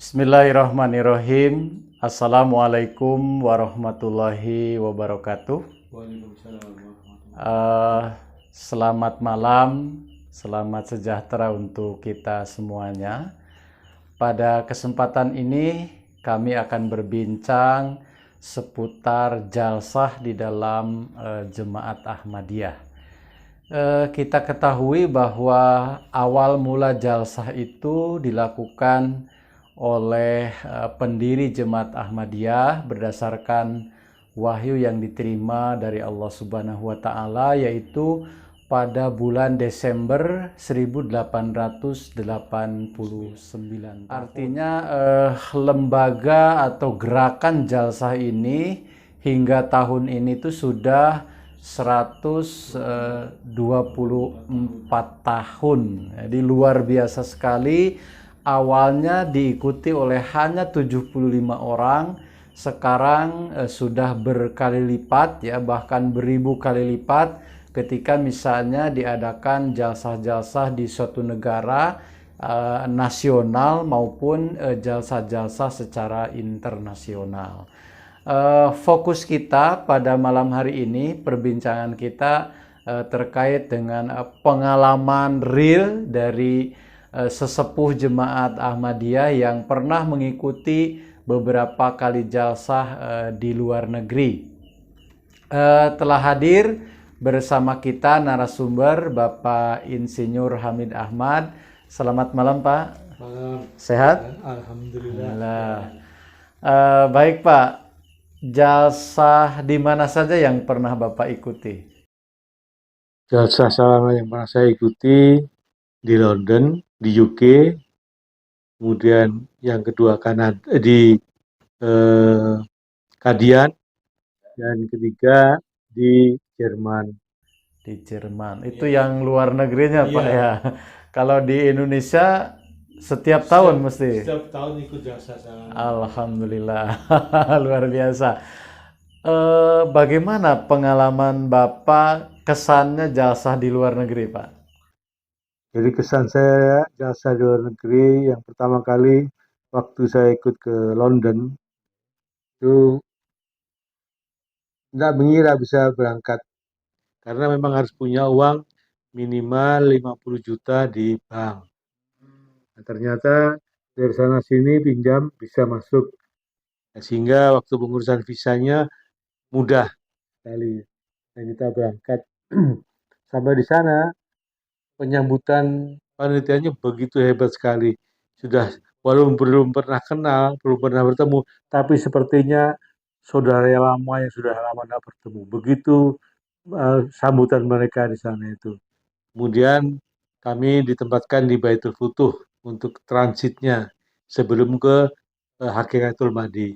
Bismillahirrahmanirrahim. Assalamualaikum warahmatullahi wabarakatuh. Waalaikumsalam warahmatullahi Eh, Selamat malam, selamat sejahtera untuk kita semuanya. Pada kesempatan ini kami akan berbincang seputar jalsah di dalam Jemaat Ahmadiyah. Kita ketahui bahwa awal mula jalsah itu dilakukan oleh pendiri Jemaat Ahmadiyah berdasarkan wahyu yang diterima dari Allah Subhanahu wa taala, yaitu pada bulan Desember 1889. Artinya lembaga atau gerakan jalsah ini hingga tahun ini tuh sudah 124 tahun. Jadi luar biasa sekali. Awalnya diikuti oleh hanya 75 orang, sekarang sudah berkali lipat ya, bahkan beribu kali lipat ketika misalnya diadakan jalsah-jalsah di suatu negara nasional maupun jalsah-jalsah secara internasional. Fokus kita pada malam hari ini, perbincangan kita terkait dengan pengalaman real dari sesepuh Jemaat Ahmadiyah yang pernah mengikuti beberapa kali jalsah di luar negeri. Telah hadir bersama kita narasumber Bapak Insinyur Hamid Ahmad. Selamat malam Pak. Malam. Sehat? Alhamdulillah. Baik Pak. Jalsah di mana saja yang pernah Bapak ikuti? Jalsah selama yang pernah saya ikuti di London, di UK, kemudian yang kedua di Kadian, dan ketiga di Jerman. Di Jerman. Itu yang luar negerinya Pak ya. Kalau di Indonesia setiap tahun mesti. Setiap tahun ikut jalsah selama. Alhamdulillah. Luar biasa. Bagaimana pengalaman Bapak, kesannya jalsah di luar negeri Pak? Jadi kesan saya jalsah di luar negeri yang pertama kali waktu saya ikut ke London itu tidak mengira bisa berangkat karena memang harus punya uang minimal 50 juta di bank. Nah, ternyata dari sana sini pinjam bisa masuk. Nah, sehingga waktu pengurusan visanya mudah sekali. Dan kita berangkat sampai di sana penyambutan panitianya begitu hebat sekali. Sudah walaupun belum pernah kenal, belum pernah bertemu, tapi sepertinya saudara lama yang sudah lama tidak bertemu. Begitu sambutan mereka di sana itu. Kemudian kami ditempatkan di Baitul Futuh untuk transitnya sebelum ke Hakikatul Mahdi.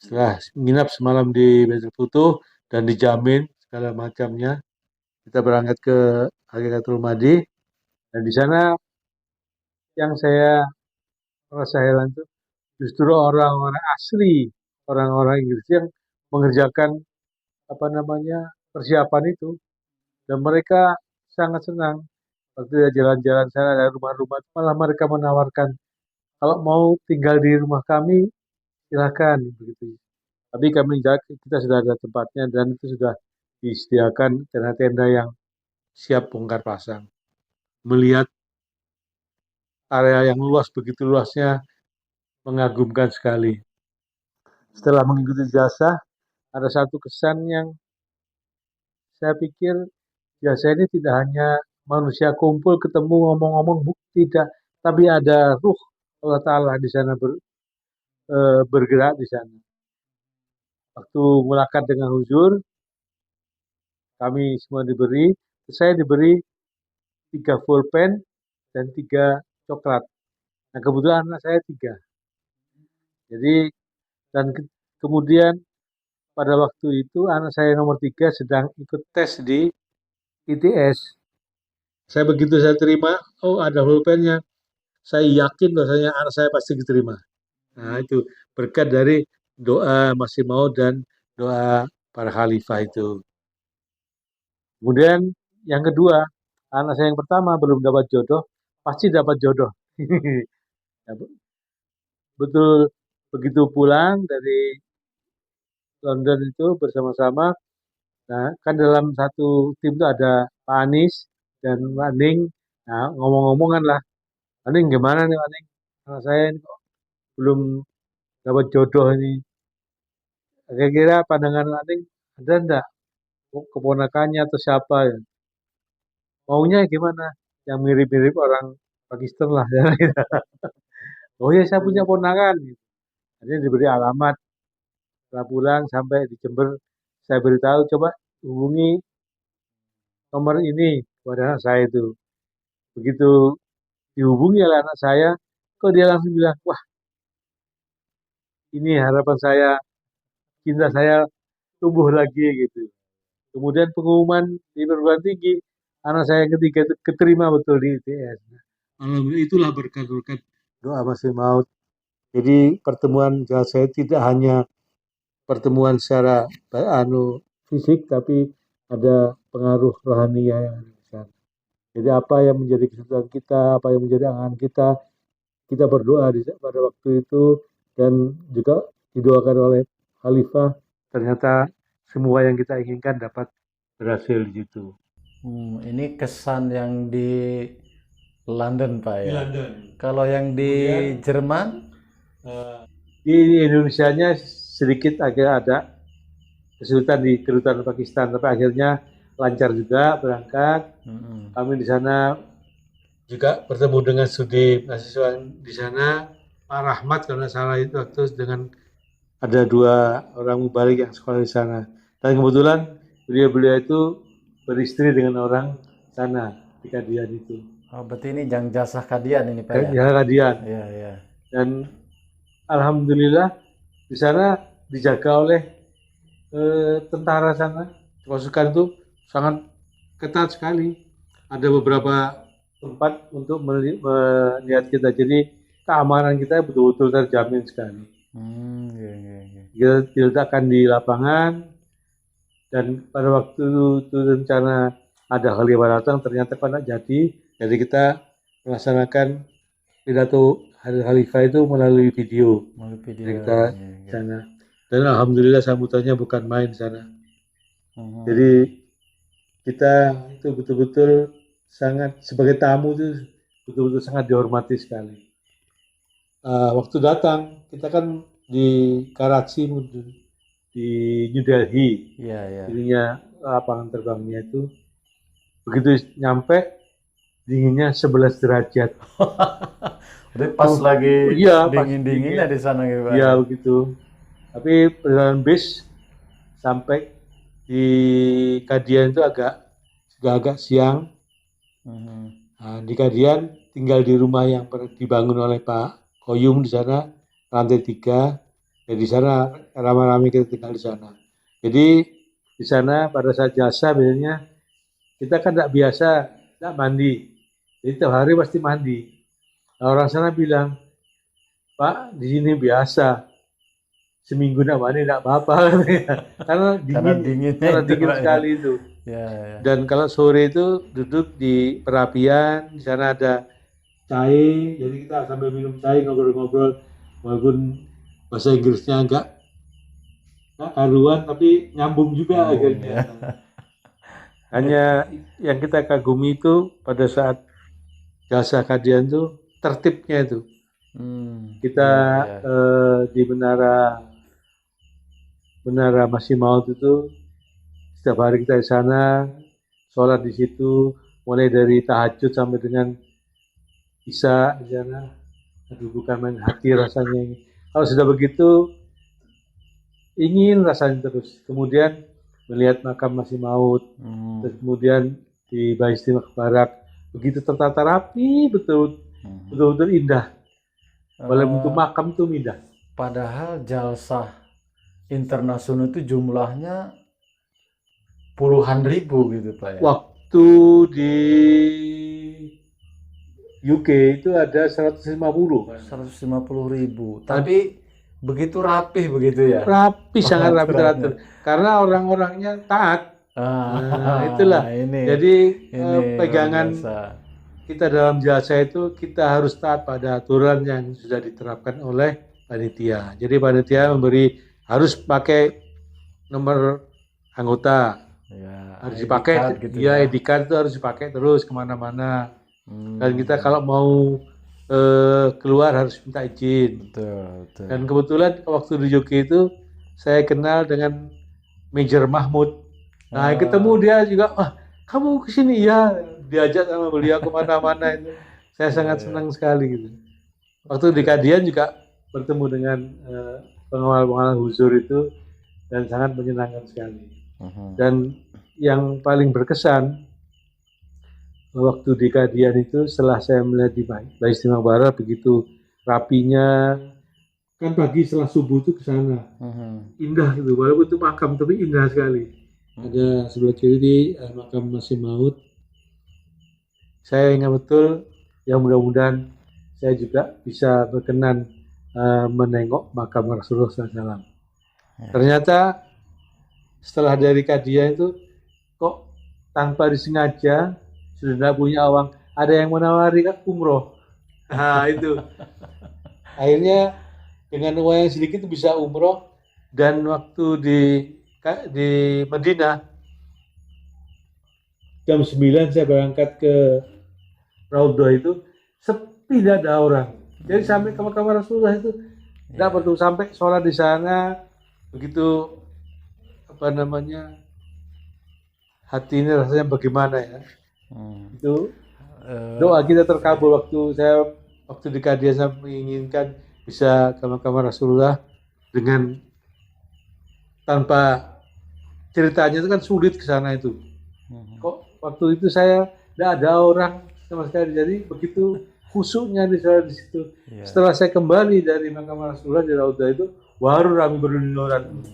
Setelah nginap semalam di Baitul Futuh dan dijamin segala macamnya, kita berangkat ke Hakikatul Mahdi dan di sana yang saya merasa heran itu justru orang-orang asli, orang-orang Inggris yang mengerjakan apa namanya persiapan itu dan mereka sangat senang waktu jalan-jalan sana dari rumah-rumah malah mereka menawarkan kalau mau tinggal di rumah kami silakan begitu. Tapi kami kita sudah ada tempatnya dan itu sudah disediakan tenda-tenda yang siap bongkar pasang. Melihat area yang luas begitu luasnya mengagumkan sekali. Setelah mengikuti jasa, ada satu kesan yang saya pikir jasa ini tidak hanya manusia kumpul ketemu ngomong-ngomong tidak, tapi ada ruh Allah Ta'ala di sana bergerak di sana. Waktu mulakat dengan huzur, kami semua saya diberi 3 pulpen dan 3 coklat. Nah kebetulan anak saya 3. Jadi dan kemudian pada waktu itu anak saya nomor 3 sedang ikut tes di ITS. Saya begitu saya terima, oh ada pulpennya. Saya yakin bahwasanya anak saya pasti diterima. Nah itu berkat dari doa Masih Maud dan doa para khalifah itu. Kemudian yang kedua, anak saya yang pertama belum dapat jodoh, pasti dapat jodoh. betul begitu pulang dari London itu bersama-sama. Nah, kan dalam satu tim itu ada Pak Anies dan Pak Ning. Nah, ngomong-ngomongan lah, Pak Ning gimana nih Pak Ning? Anak saya ini kok belum dapat jodoh ini. Kira-kira pandangan Pak Ning ada enggak? Keponakannya atau siapa ya? Maunya gimana? Yang mirip-mirip orang Pakistan lah. Oh ya saya punya ponakan. Akhirnya diberi alamat. Setelah pulang sampai di Jember, saya beritahu coba hubungi nomor ini kepada anak saya itu. Begitu dihubungi oleh anak saya, kok dia langsung bilang, wah ini harapan saya, cinta saya tumbuh lagi gitu. Kemudian pengumuman di perguruan tinggi, anak saya yang ketiga itu keterima betul di ITS. Alhamdulillah itulah berkat-berkat doa masih maut. Jadi pertemuan saya tidak hanya pertemuan secara fisik, tapi ada pengaruh rohani yang ada di sana. Jadi apa yang menjadi kesatuan kita, apa yang menjadi angan kita berdoa pada waktu itu dan juga didoakan oleh Khalifah. Ternyata semua yang kita inginkan dapat berhasil di situ. Ini kesan yang di London, Pak ya. Di London. Kalau yang di Jerman, di Indonesianya sedikit agak ada kesulitan di kedutaan Pakistan, tapi akhirnya lancar juga berangkat. Kami di sana juga bertemu dengan studi mahasiswa di sana, Pak Rahmat kalau nggak salah itu waktu dengan ada 2 orang mubalik yang sekolah di sana. Dan kebetulan beliau itu beristri dengan orang sana di Kadian itu. oh, berarti ini Jang Jasah Kadian ini Pak ya? Ya, Kadian. Iya, iya. Dan alhamdulillah di sana dijaga oleh tentara sana. Pasukan itu sangat ketat sekali. Ada beberapa tempat untuk melihat kita. Jadi keamanan kita betul-betul terjamin sekali. Iya. Diletakkan di lapangan dan pada waktu itu rencana ada khalifah datang ternyata pada jadi kita melaksanakan pidato hari khalifah itu melalui video. Jadi kita sana dan alhamdulillah sambutannya bukan main sana. Jadi kita itu betul-betul sangat sebagai tamu itu betul-betul sangat dihormati sekali. Waktu datang kita kan di Karachi di New Delhi, ininya lapangan terbangnya itu begitu nyampe dinginnya 11 derajat. Udah pas lagi dingin-dinginnya di sana gitu Pak. Iya begitu. Tapi perjalanan bis sampai di Kadian itu sudah agak siang. Nah, di Kadian tinggal di rumah yang dibangun oleh Pak Koyum di sana, lantai 3. Ya di sana ramai-ramai kita tinggal di sana. Jadi di sana pada saat jasa biasanya kita kan tidak biasa, tidak mandi. Jadi tiap hari pasti mandi. Nah, orang sana bilang, Pak di sini biasa. Seminggu tidak mandi tidak apa-apa. Karena dingin sekali itu. Ya. Dan kalau sore itu duduk di perapian, di sana ada cai, jadi kita sambil minum cai ngobrol-ngobrol, walaupun bahasa Inggrisnya enggak karuan tapi nyambung juga akhirnya. Hanya yang kita kagumi itu pada saat jasa Kadian itu tertibnya itu. Kita di menara Masih Maut itu setiap hari kita di sana sholat di situ mulai dari tahajud sampai dengan isya di sana. Aduh bukan main hati rasanya ini. Kalau sudah begitu ingin rasanya terus. Kemudian melihat makam Masih Maut, terus kemudian di Baitul Barak begitu tertata rapi betul-betul indah. Walaupun untuk makam itu indah. Padahal jalsah internasional itu jumlahnya puluhan ribu gitu Pak ya. Waktu di UK itu ada 150 ribu. Tapi begitu rapih begitu ya? Rapi, sangat rapi teratur. Karena orang-orangnya taat. Itulah. Jadi pegangan kita dalam jasa itu kita harus taat pada aturan yang sudah diterapkan oleh panitia. Jadi panitia harus pakai nomor anggota, Ya, harus ID dipakai. card gitu Ya, ya. ID card itu harus dipakai terus kemana-mana. Dan kita Hmm, kalau mau keluar harus minta izin. betul, betul. Dan kebetulan waktu di Jogja itu saya kenal dengan Major Mahmud. Nah, ketemu dia juga, "Wah, kamu kesini ya?" Diajak sama beliau kemana-mana itu. Saya sangat senang sekali gitu. Waktu di Kadian juga bertemu dengan pengawal-pengawal Huzur itu dan sangat menyenangkan sekali. Mhm. Dan yang paling berkesan waktu di Kadian itu setelah saya melihat di Baistimewa Barat begitu rapinya, kan pagi setelah subuh itu ke sana. Indah itu, walaupun itu makam tapi indah sekali. Ada sebelah kiri makam Masih Maud. Saya ingat betul, ya mudah-mudahan saya juga bisa berkenan menengok makam Rasulullah SAW. Ternyata setelah dari Kadian itu kok tanpa disengaja sudah tidak punya uang, ada yang menawari kan umroh. Nah itu akhirnya dengan uang yang sedikit bisa umroh. Dan waktu di Madinah jam 9 saya berangkat ke Raudhah itu sepi, tidak ada orang. Jadi sampai ke makam Rasulullah itu tidak perlu sampai sholat di sana, begitu apa namanya, hati ini rasanya bagaimana ya. Itu doa kita terkabul waktu di Kadian saya menginginkan bisa ke makam Rasulullah dengan tanpa ceritanya itu kan sulit ke sana itu. Kok waktu itu saya tidak ada orang sama sekali, jadi begitu khusyuknya di situ. Setelah saya kembali dari makam Rasulullah di Raudhah itu baru ramai berlindungan.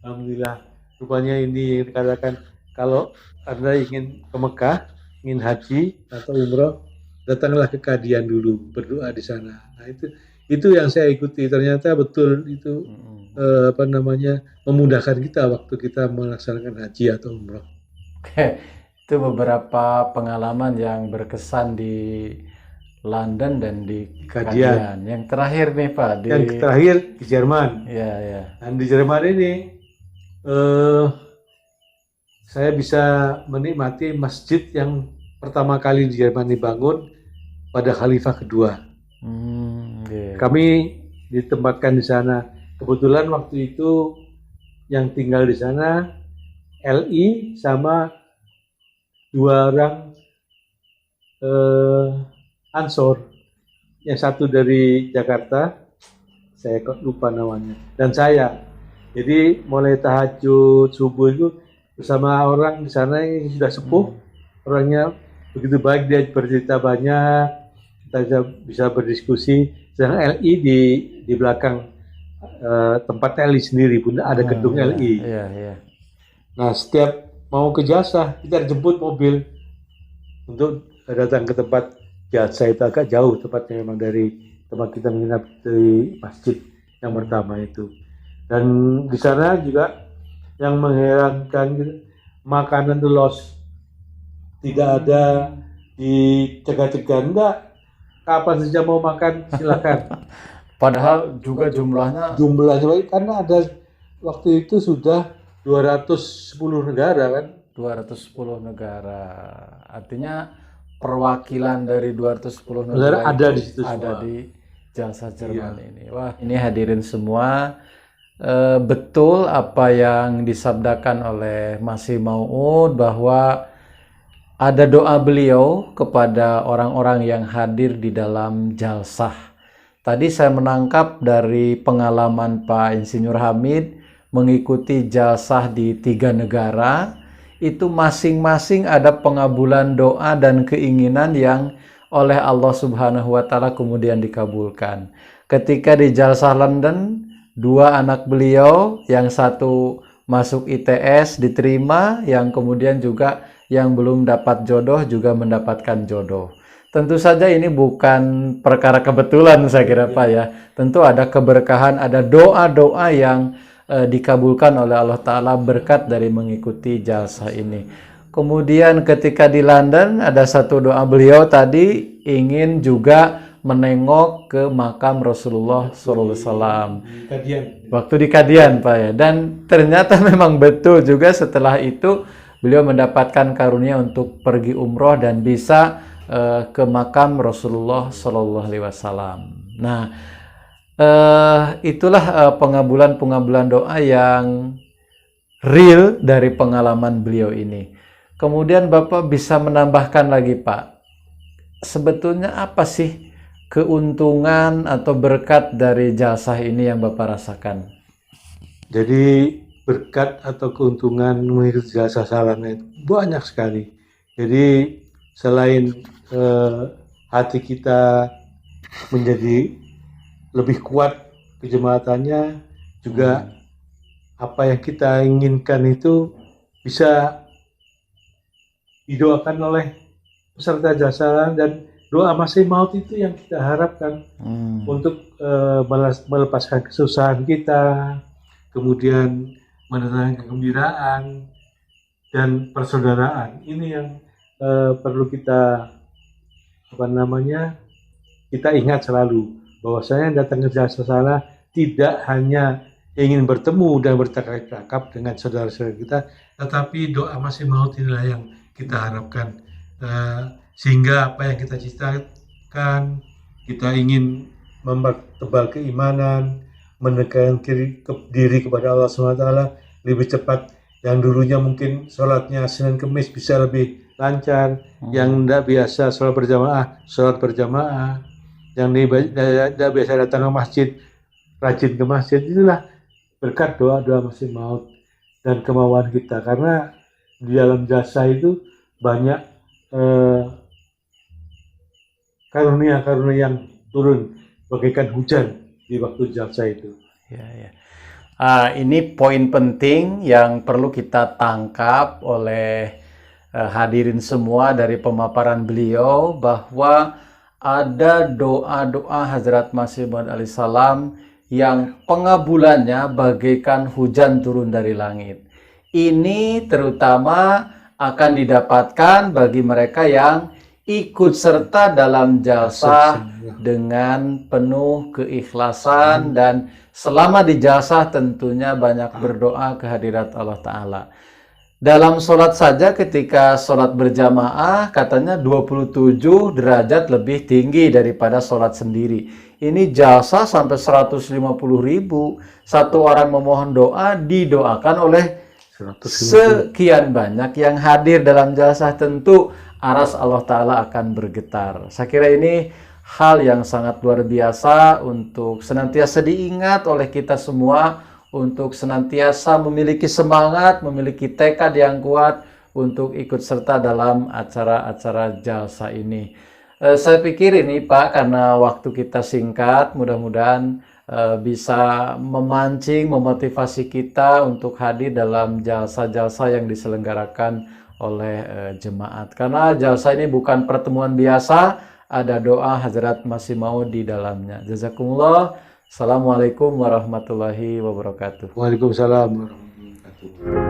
Alhamdulillah, rupanya ini dikatakan kalau Anda ingin ke Mekah, ingin haji atau umroh, datanglah ke Kadian dulu, berdoa di sana. Nah itu yang saya ikuti. Ternyata betul itu memudahkan kita waktu kita melaksanakan haji atau umroh. Itu beberapa pengalaman yang berkesan di London dan di Kadian. Yang terakhir nih Pak, yang terakhir di Jerman. Ya, ya. Dan di Jerman ini saya bisa menikmati masjid yang pertama kali di Jerman dibangun pada Khalifah kedua. Kami ditempatkan di sana. Kebetulan waktu itu yang tinggal di sana LI sama dua orang Ansor. Yang satu dari Jakarta, saya kok lupa namanya, dan saya. Jadi mulai tahajud subuh itu bersama orang di sana yang sudah sepuh, orangnya begitu baik, dia bercerita banyak, kita bisa berdiskusi. Sedangkan LI di belakang tempat LI sendiri pun ada gedung LI. Nah setiap mau ke jasa kita jemput mobil untuk datang ke tempat jasa. Itu agak jauh tempatnya memang dari tempat kita menginap di masjid yang pertama itu. Dan di sana juga yang mengherankan gitu, makanan itu los, tidak ada dicegah-cegah, enggak, kapan saja mau makan silakan. Padahal juga jumlahnya karena ada waktu itu sudah 210 negara kan. 210 negara. Artinya perwakilan dari 210 negara ada itu di situ ada semua. di jasa Jerman ini. Wah, ini hadirin semua, betul apa yang disabdakan oleh Masih Maud bahwa ada doa beliau kepada orang-orang yang hadir di dalam jalsah. Tadi saya menangkap dari pengalaman Pak Insinyur Hamid mengikuti jalsah di 3 negara, itu masing-masing ada pengabulan doa dan keinginan yang oleh Allah Subhanahu wa Ta'ala kemudian dikabulkan. Ketika di jalsah London, 2 anak beliau, yang satu masuk ITS diterima, yang kemudian juga yang belum dapat jodoh juga mendapatkan jodoh. Tentu saja ini bukan perkara kebetulan saya kira Pak ya. Tentu ada keberkahan, ada doa-doa yang dikabulkan oleh Allah Ta'ala berkat dari mengikuti jalsah ini. Kemudian ketika di London ada satu doa beliau tadi ingin juga menengok ke makam Rasulullah SAW. Kajian. Waktu di Kadian, Pak ya. Dan ternyata memang betul juga setelah itu beliau mendapatkan karunia untuk pergi umroh dan bisa ke makam Rasulullah SAW. Nah, itulah pengabulan doa yang real dari pengalaman beliau ini. Kemudian Bapak bisa menambahkan lagi, Pak, sebetulnya apa sih keuntungan atau berkat dari jasa ini yang Bapak rasakan? Jadi berkat atau keuntungan mengikuti jasa salana itu banyak sekali. Jadi selain hati kita menjadi lebih kuat kejemaatannya, juga apa yang kita inginkan itu bisa didoakan oleh peserta jasa, dan doa masih maut itu yang kita harapkan untuk melepaskan kesusahan kita, kemudian mendatangkan kegembiraan dan persaudaraan. Ini yang perlu kita kita ingat selalu, bahwasanya datang ke jasa sana tidak hanya ingin bertemu dan bercakap-cakap dengan saudara-saudara kita, tetapi doa masih maut inilah yang kita harapkan, sehingga apa yang kita cita-citakan, kita ingin mempertebal keimanan, mendekatkan diri kepada Allah SWT lebih cepat. Yang dulunya mungkin sholatnya Senin Kemis bisa lebih lancar, yang tidak biasa sholat berjamaah, yang tidak biasa datang ke masjid rajin ke masjid. Itulah berkat doa-doa masih maut dan kemauan kita, karena di dalam jasa itu banyak karunia-karunia yang turun bagaikan hujan di waktu jasa itu. Ya. Ini poin penting yang perlu kita tangkap oleh hadirin semua dari pemaparan beliau, bahwa ada doa-doa Hazrat Masih Maud alaihissalam yang pengabulannya bagaikan hujan turun dari langit. Ini terutama akan didapatkan bagi mereka yang ikut serta dalam jasa dengan penuh keikhlasan, dan selama di jasa tentunya banyak berdoa kehadirat Allah Ta'ala. Dalam sholat saja, ketika sholat berjamaah katanya 27 derajat lebih tinggi daripada sholat sendiri. Ini jasa sampai 150.000. Satu orang memohon doa didoakan oleh sekian banyak yang hadir dalam jasa. Tentu aras Allah Ta'ala akan bergetar. Saya kira ini hal yang sangat luar biasa untuk senantiasa diingat oleh kita semua, untuk senantiasa memiliki semangat, memiliki tekad yang kuat untuk ikut serta dalam acara-acara jasa ini. Saya pikir ini, Pak, karena waktu kita singkat, mudah-mudahan bisa memancing, memotivasi kita untuk hadir dalam jasa-jasa yang diselenggarakan oleh jemaat. Karena jasa ini bukan pertemuan biasa, ada doa Hazrat Masih Maud di dalamnya. Jazakumullah. Assalamualaikum warahmatullahi wabarakatuh. Waalaikumsalam warahmatullahi wabarakatuh.